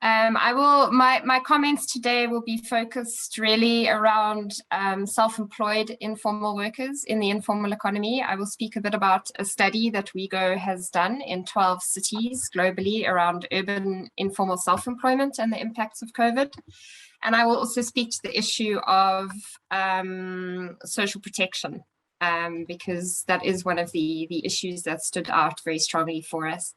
My comments today will be focused really around self-employed informal workers in the informal economy. I will speak a bit about a study that WIEGO has done in 12 cities globally around urban informal self-employment and the impacts of COVID. And I will also speak to the issue of social protection, because that is one of the issues that stood out very strongly for us.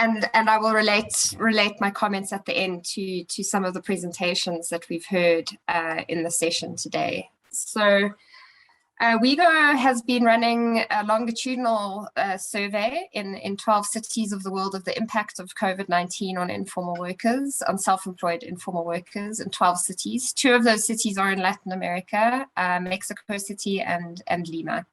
And I will relate my comments at the end to some of the presentations that we've heard in the session today. So WIEGO has been running a longitudinal survey in 12 cities of the world of the impact of COVID-19 on informal workers, on self-employed informal workers in 12 cities. 2 of those cities are in Latin America, Mexico City and Lima.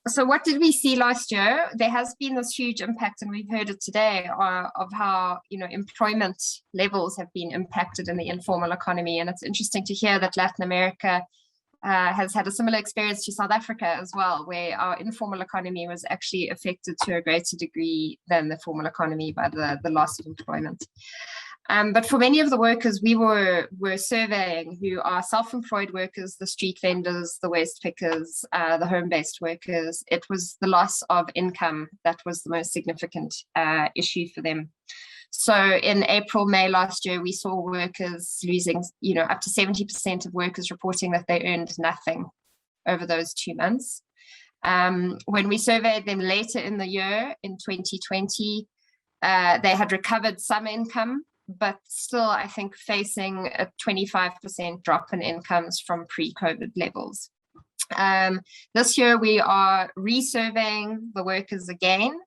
So what did we see last year? There has been this huge impact, and we've heard it today, of how employment levels have been impacted in the informal economy. And it's interesting to hear that Latin America has had a similar experience to South Africa as well, where our informal economy was actually affected to a greater degree than the formal economy by the loss of employment. But for many of the workers we were surveying, who are self-employed workers, the street vendors, the waste pickers, the home-based workers, it was the loss of income that was the most significant issue for them. So in April, May last year, we saw workers losing, up to 70% of workers reporting that they earned nothing over those 2 months. When we surveyed them later in the year, in 2020, they had recovered some income, but still, I think, facing a 25% drop in incomes from pre-COVID levels. This year, we are resurveying the workers again,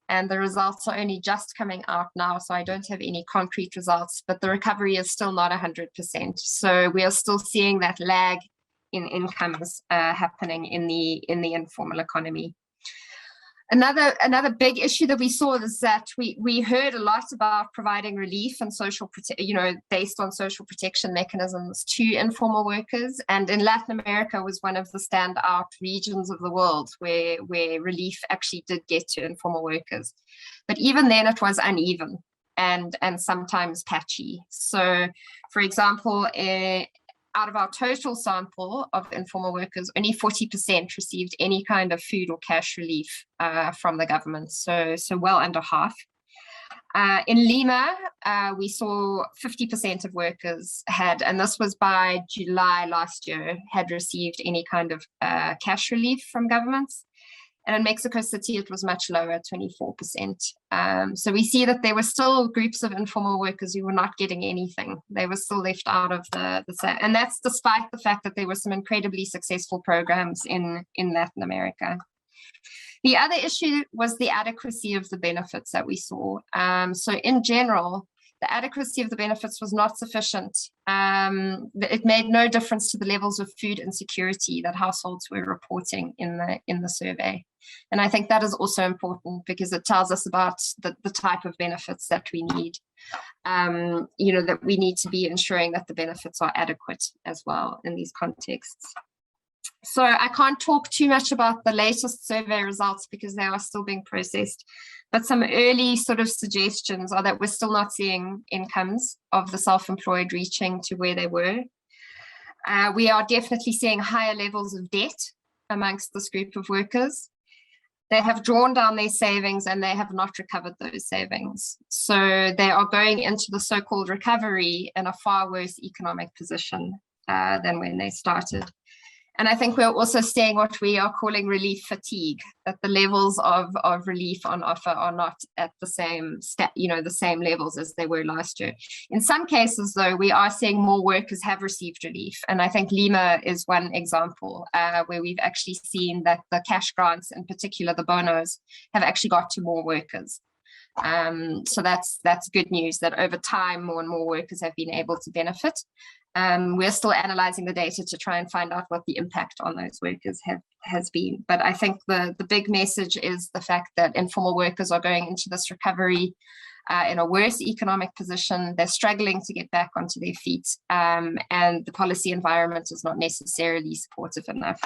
and the results are only just coming out now, so I don't have any concrete results, but the recovery is still not 100%. So we are still seeing that lag in incomes happening in the informal economy. Another big issue that we saw is that we heard a lot about providing relief and based on social protection mechanisms to informal workers, and in Latin America was one of the standout regions of the world where relief actually did get to informal workers. But even then it was uneven and sometimes patchy. So, for example, out of our total sample of informal workers, only 40% received any kind of food or cash relief from the government, so well under half. In Lima, we saw 50% of workers had, and this was by July last year, had received any kind of cash relief from governments. And in Mexico City, it was much lower, 24%. So we see that there were still groups of informal workers who were not getting anything. They were still left out of the and that's despite the fact that there were some incredibly successful programs in Latin America. The other issue was the adequacy of the benefits that we saw. So in general, the adequacy of the benefits was not sufficient. It made no difference to the levels of food insecurity that households were reporting in the survey. And I think that is also important because it tells us about the type of benefits that we need. That we need to be ensuring that the benefits are adequate as well in these contexts. So I can't talk too much about the latest survey results because they are still being processed. But some early sort of suggestions are that we're still not seeing incomes of the self-employed reaching to where they were. We are definitely seeing higher levels of debt amongst this group of workers. They have drawn down their savings and they have not recovered those savings. So they are going into the so-called recovery in a far worse economic position than when they started. And I think we're also seeing what we are calling relief fatigue, that the levels of relief on offer are not at the same the same levels as they were last year. In some cases, though, we are seeing more workers have received relief. And I think Lima is one example where we've actually seen that the cash grants, in particular the bonos, have actually got to more workers. So that's good news that over time, more and more workers have been able to benefit. We're still analyzing the data to try and find out what the impact on those workers has been. But I think the big message is the fact that informal workers are going into this recovery in a worse economic position. They're struggling to get back onto their feet, and the policy environment is not necessarily supportive enough.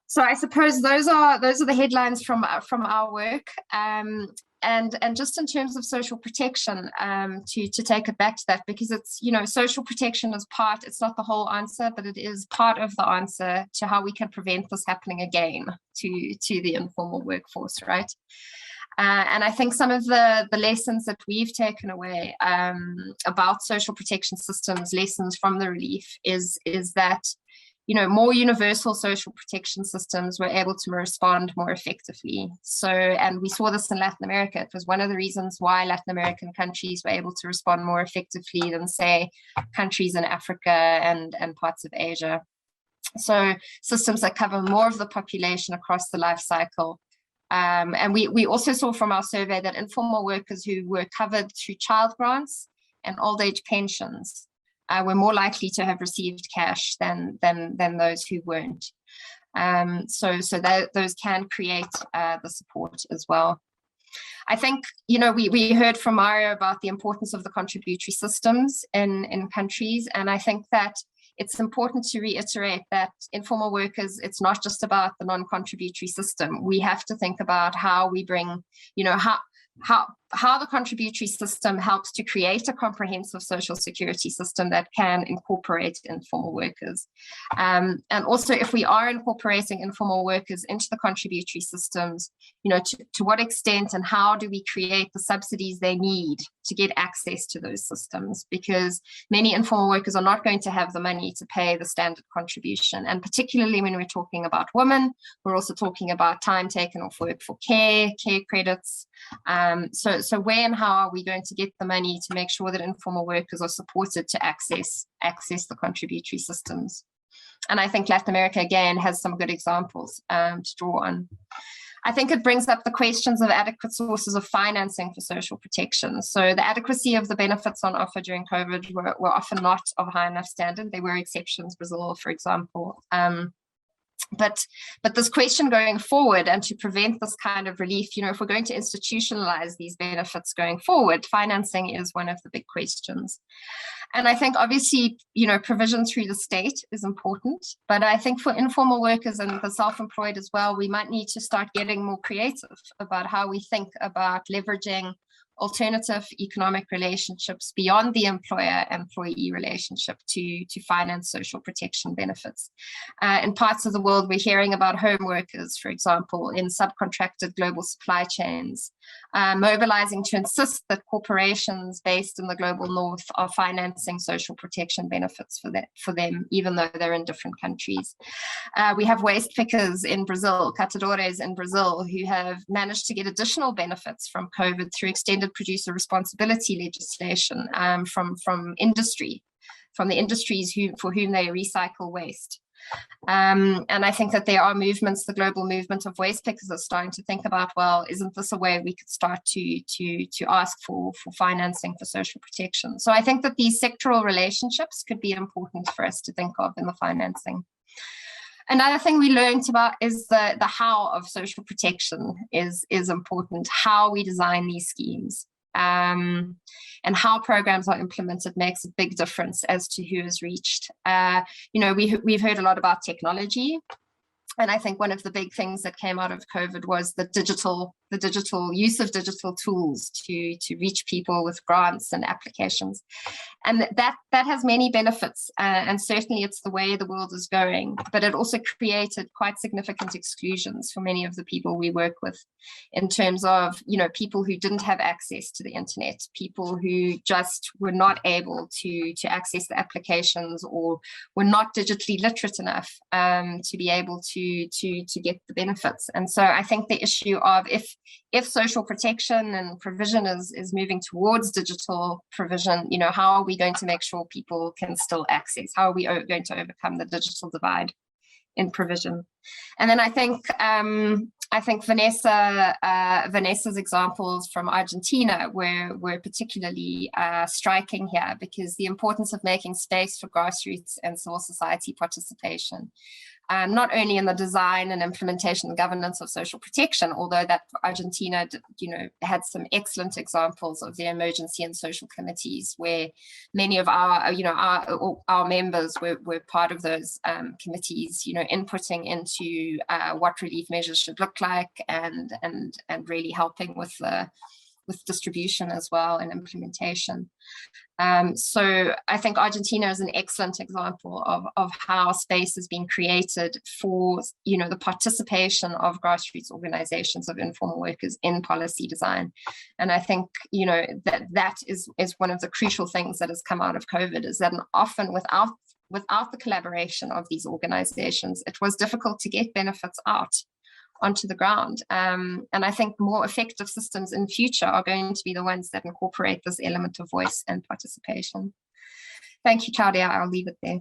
So I suppose those are the headlines from our work. And just in terms of social protection, to take it back to that, because it's, social protection is it's not the whole answer, but it is part of the answer to how we can prevent this happening again to the informal workforce, right? And I think some of the lessons that we've taken away about social protection systems, lessons from the relief, is that more universal social protection systems were able to respond more effectively. So, and we saw this in Latin America. It was one of the reasons why Latin American countries were able to respond more effectively than, say, countries in Africa and parts of Asia. So systems that cover more of the population across the life cycle. And we also saw from our survey that informal workers who were covered through child grants and old age pensions were more likely to have received cash than those who weren't. So those can create the support as well. I think, we heard from Mario about the importance of the contributory systems in countries, and I think that it's important to reiterate that informal workers, it's not just about the non-contributory system. We have to think about how we bring, how the contributory system helps to create a comprehensive social security system that can incorporate informal workers. And also, if we are incorporating informal workers into the contributory systems, to what extent and how do we create the subsidies they need to get access to those systems? Because many informal workers are not going to have the money to pay the standard contribution. And particularly when we're talking about women, we're also talking about time taken off work for care credits. So where and how are we going to get the money to make sure that informal workers are supported to access the contributory systems? And I think Latin America, again, has some good examples to draw on. I think it brings up the questions of adequate sources of financing for social protection. So the adequacy of the benefits on offer during COVID were often not of high enough standard. There were exceptions, Brazil, for example. But this question going forward, and to prevent this kind of relief, if we're going to institutionalize these benefits going forward, financing is one of the big questions. And I think obviously, provision through the state is important, but I think for informal workers and the self-employed as well, we might need to start getting more creative about how we think about leveraging alternative economic relationships beyond the employer-employee relationship to finance social protection benefits. In parts of the world, we're hearing about home workers, for example, in subcontracted global supply chains, mobilizing to insist that corporations based in the global north are financing social protection benefits for them, even though they're in different countries. We have waste pickers in Brazil, catadores in Brazil, who have managed to get additional benefits from COVID through extended producer responsibility legislation from industry, from the industries for whom they recycle waste. And I think that there are movements, the global movement of waste pickers are starting to think about, well, isn't this a way we could start to ask for financing for social protection? So I think that these sectoral relationships could be important for us to think of in the financing. Another thing we learned about is the how of social protection is important. How we design these schemes and how programs are implemented makes a big difference as to who is reached. We've heard a lot about technology. And I think one of the big things that came out of COVID was the digital use of digital tools to reach people with grants and applications. And that has many benefits, and certainly it's the way the world is going, but it also created quite significant exclusions for many of the people we work with in terms of, people who didn't have access to the internet, people who just were not able to access the applications or were not digitally literate enough to be able to get the benefits. And so I think the issue of if social protection and provision is moving towards digital provision, how are we going to make sure people can still access? How are we going to overcome the digital divide in provision? And then I think Vanessa's examples from Argentina were particularly striking here, because the importance of making space for grassroots and civil society participation not only in the design and implementation and governance of social protection, although that Argentina, had some excellent examples of their emergency and social committees, where many of our members were part of those committees, inputting into what relief measures should look like, and really helping with distribution as well and implementation. So I think Argentina is an excellent example of how space has been created for, the participation of grassroots organizations of informal workers in policy design. And I think, that is one of the crucial things that has come out of COVID, is that often without the collaboration of these organizations, it was difficult to get benefits out onto the ground. And I think more effective systems in future are going to be the ones that incorporate this element of voice and participation. Thank you, Claudia. I'll leave it there.